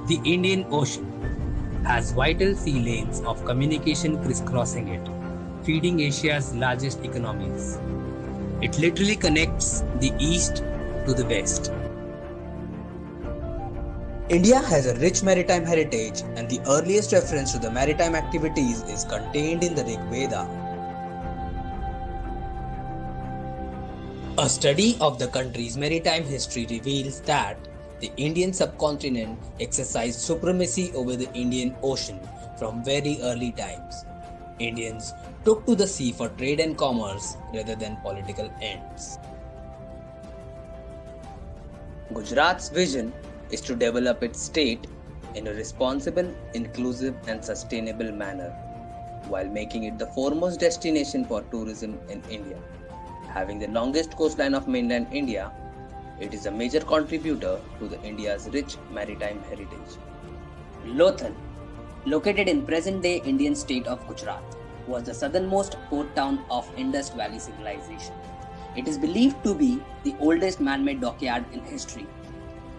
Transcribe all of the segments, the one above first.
The Indian Ocean has vital sea lanes of communication crisscrossing it, feeding Asia's largest economies. It literally connects the east to the west. India has a rich maritime heritage, and the earliest reference to the maritime activities is contained in the Rig Veda. A study of the country's maritime history reveals that the Indian subcontinent exercised supremacy over the Indian Ocean from very early times. Indians took to the sea for trade and commerce rather than political ends. Gujarat's vision is to develop its state in a responsible, inclusive, and sustainable manner, while making it the foremost destination for tourism in India. Having the longest coastline of mainland India, it is a major contributor to India's rich maritime heritage. Lothal, located in present-day Indian state of Gujarat, was the southernmost port town of Indus Valley civilization. It is believed to be the oldest man-made dockyard in history.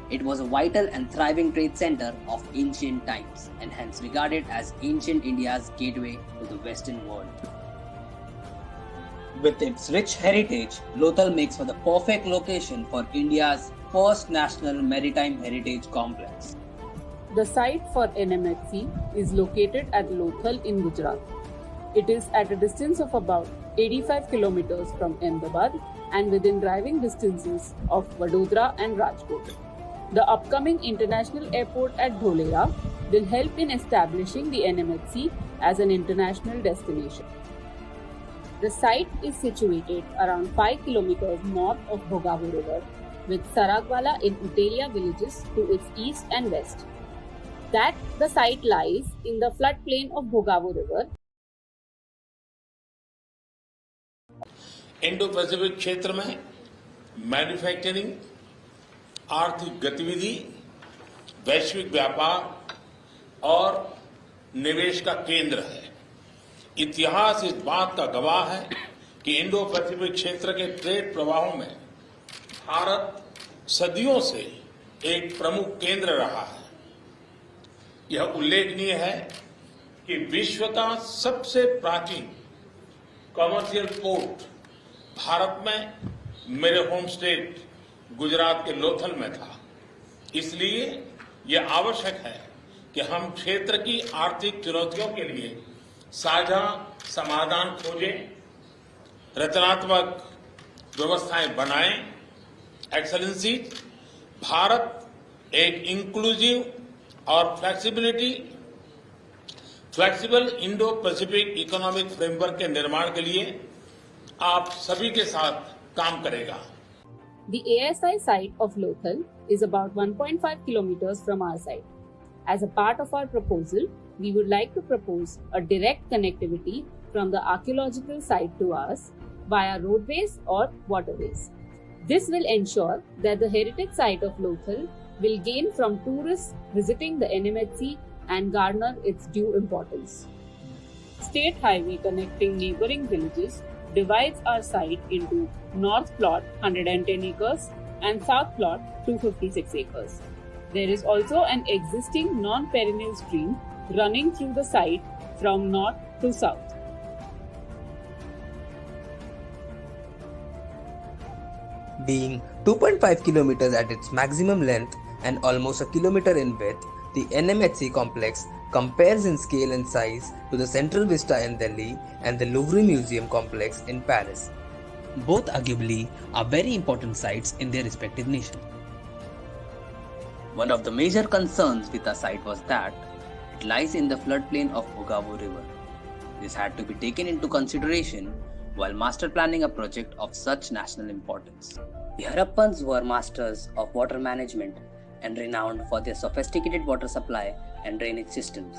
It was a vital and thriving trade center of ancient times and hence regarded as ancient India's gateway to the Western world. With its rich heritage, Lothal makes for the perfect location for India's first national maritime heritage complex. The site for N.a.Title is located at Lothal in Gujarat. It is at a distance of about 85 kilometers from Ahmedabad and within driving distances of Vadodara and Rajkot. The upcoming international airport at Dholera will help in establishing the N.a.Title as an international destination. The site is situated around 5 kilometers north of Bhogavu River, with Saragwala in Utelia villages to its east and west. That the site lies in the floodplain of Bhogavu River. Indo Pacific क्षेत्र में manufacturing, आर्थिक गतिविधि, वैश्विक व्यापार और निवेश का केंद्र है। इतिहास इस बात का गवाह है कि इंडो पैसिफिक क्षेत्र के ट्रेड प्रवाहों में भारत सदियों से एक प्रमुख केंद्र रहा है। यह उल्लेखनीय है कि विश्व का सबसे प्राचीन कमर्शियल पोर्ट भारत में मेरे होम स्टेट गुजरात के लोथल में था। इसलिए यह आवश्यक है कि हम क्षेत्र की आर्थिक चुनौतियों के लिए साझा समाधान खोजें, रचनात्मक व्यवस्थाएं बनाएं। एक्सेलेंसी, भारत एक इंक्लूसिव और flexible Indo Pacific economic framework के निर्माण के लिए आप सभी के साथ काम करेगा। The ASI site of Lothal is about 1.5 kilometers from our site. As a part of our proposal, we would like to propose a direct connectivity from the archaeological site to us via roadways or waterways. This will ensure that the heritage site of Lothal will gain from tourists visiting the N.a.Title and garner its due importance. State highway connecting neighboring villages divides our site into north plot 110 acres and south plot 256 acres. There is also an existing non-perennial stream running through the site from north to south. Being 2.5 kilometers at its maximum length and almost a kilometer in width, the N.a.Title complex compares in scale and size to the Central Vista in Delhi and the Louvre Museum complex in Paris. Both arguably are very important sites in their respective nations. One of the major concerns with the site was that it lies in the floodplain of Bhogavu River. This had to be taken into consideration while master planning a project of such national importance. The Harappans were masters of water management and renowned for their sophisticated water supply and drainage systems.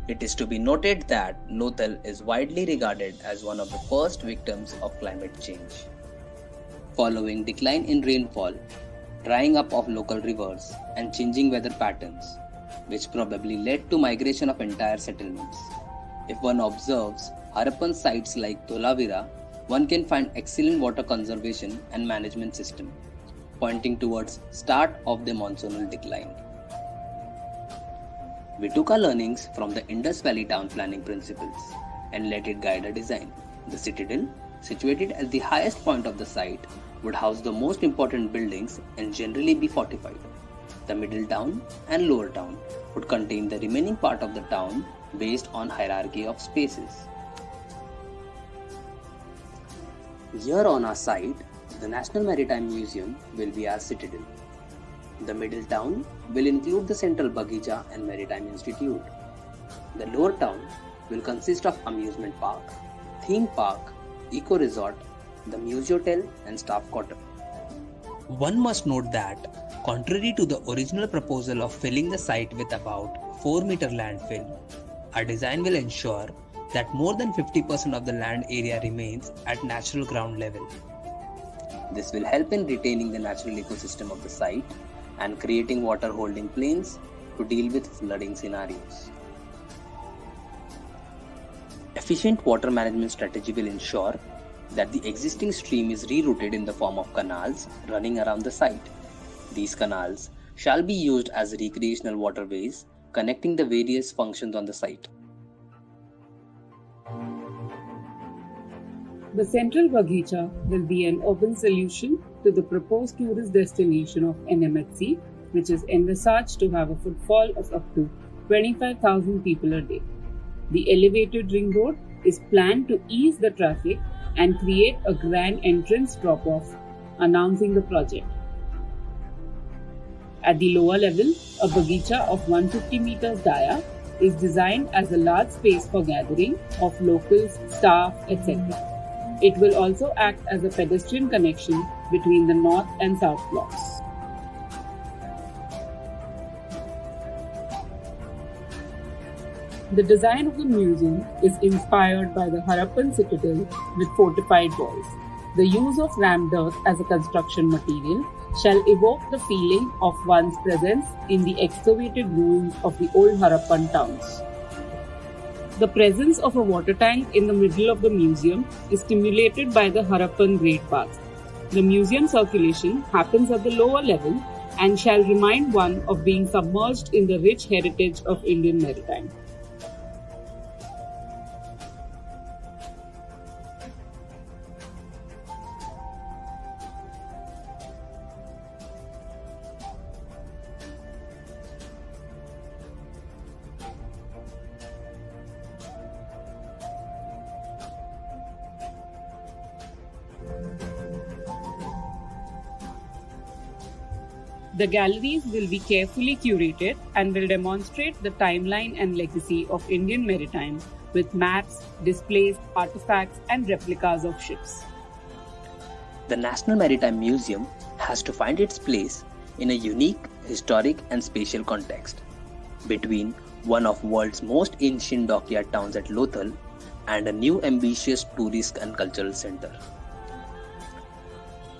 It is to be noted that Lothal is widely regarded as one of the first victims of climate change. Following decline in rainfall, drying up of local rivers, and changing weather patterns, which probably led to migration of entire settlements. If one observes Harappan sites like Dholavira, one can find excellent water conservation and management system, pointing towards start of the monsoonal decline. We took our learnings from the Indus Valley town planning principles and let it guide our design. The citadel, situated at the highest point of the site, would house the most important buildings and generally be fortified. The middle town and lower town would contain the remaining part of the town based on hierarchy of spaces. Here on our site, the National Maritime Museum will be our citadel. The middle town will include the Central Bagicha and Maritime Institute. The lower town will consist of amusement park, theme park, eco resort, the Museotel and staff quarter. One must note that, contrary to the original proposal of filling the site with about 4-meter landfill, our design will ensure that more than 50% of the land area remains at natural ground level. This will help in retaining the natural ecosystem of the site and creating water holding plains to deal with flooding scenarios. Efficient water management strategy will ensure that the existing stream is rerouted in the form of canals running around the site. These canals shall be used as recreational waterways connecting the various functions on the site. The Central Bagicha will be an urban solution to the proposed tourist destination of NMHC, which is envisaged to have a footfall of up to 25,000 people a day. The elevated ring road is planned to ease the traffic and create a grand entrance drop-off, announcing the project. At the lower level, a bagicha of 150 meters dia is designed as a large space for gathering of locals, staff, etc. It will also act as a pedestrian connection between the north and south blocks. The design of the museum is inspired by the Harappan citadel with fortified walls. The use of rammed earth as a construction material shall evoke the feeling of one's presence in the excavated ruins of the old Harappan towns. The presence of a water tank in the middle of the museum is stimulated by the Harappan Great Bath. The museum circulation happens at the lower level and shall remind one of being submerged in the rich heritage of Indian maritime. The galleries will be carefully curated and will demonstrate the timeline and legacy of Indian maritime with maps, displays, artifacts, and replicas of ships. The National Maritime Museum has to find its place in a unique historic and spatial context between one of the world's most ancient dockyard towns at Lothal and a new ambitious tourist and cultural center.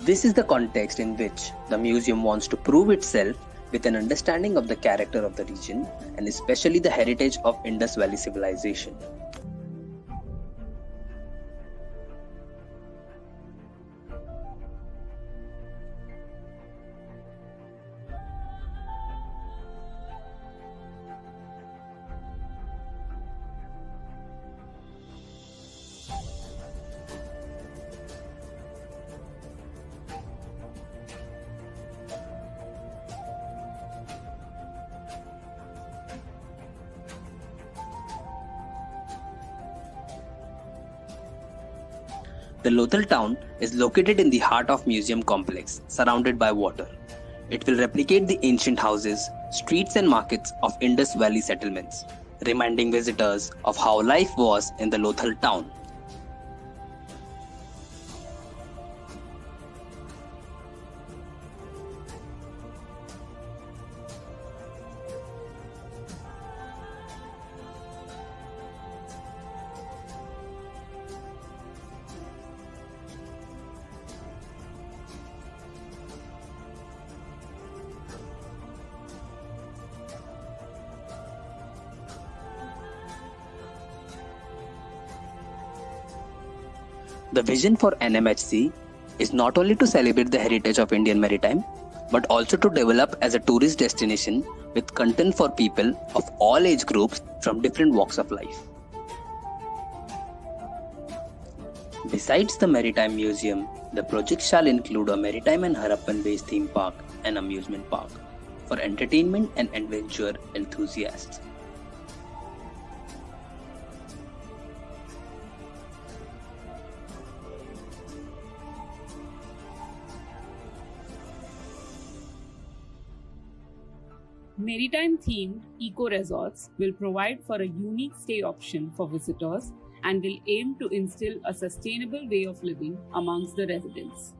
This is the context in which the museum wants to prove itself with an understanding of the character of the region and especially the heritage of Indus Valley civilization. The Lothal town is located in the heart of museum complex, surrounded by water. It will replicate the ancient houses, streets and markets of Indus Valley settlements, reminding visitors of how life was in the Lothal town. The vision for NMHC is not only to celebrate the heritage of Indian maritime, but also to develop as a tourist destination with content for people of all age groups from different walks of life. Besides the Maritime Museum, the project shall include a maritime and Harappan-based theme park and amusement park for entertainment and adventure enthusiasts. Maritime themed eco resorts will provide for a unique stay option for visitors and will aim to instill a sustainable way of living amongst the residents.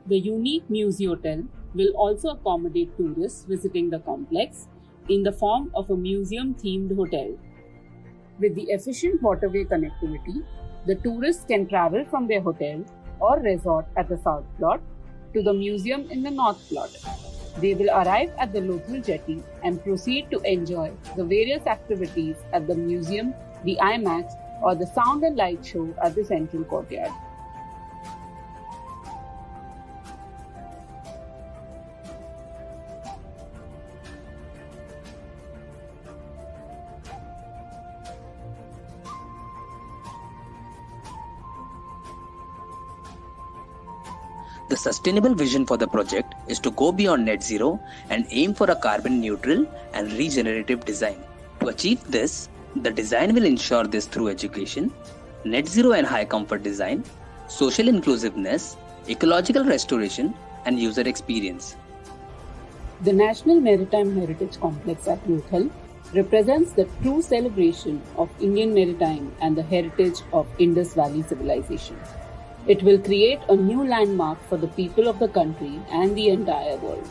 The unique Museotel will also accommodate tourists visiting the complex in the form of a museum-themed hotel. With the efficient waterway connectivity, the tourists can travel from their hotel or resort at the south plot to the museum in the north plot. They will arrive at the Lothal jetty and proceed to enjoy the various activities at the museum, the IMAX, or the sound and light show at the central courtyard. The sustainable vision for the project is to go beyond net zero and aim for a carbon neutral and regenerative design. To achieve this, the design will ensure this through education, net zero and high comfort design, social inclusiveness, ecological restoration, and user experience. The National Maritime Heritage Complex at Lothal represents the true celebration of Indian maritime and the heritage of Indus Valley civilization. It will create a new landmark for the people of the country and the entire world.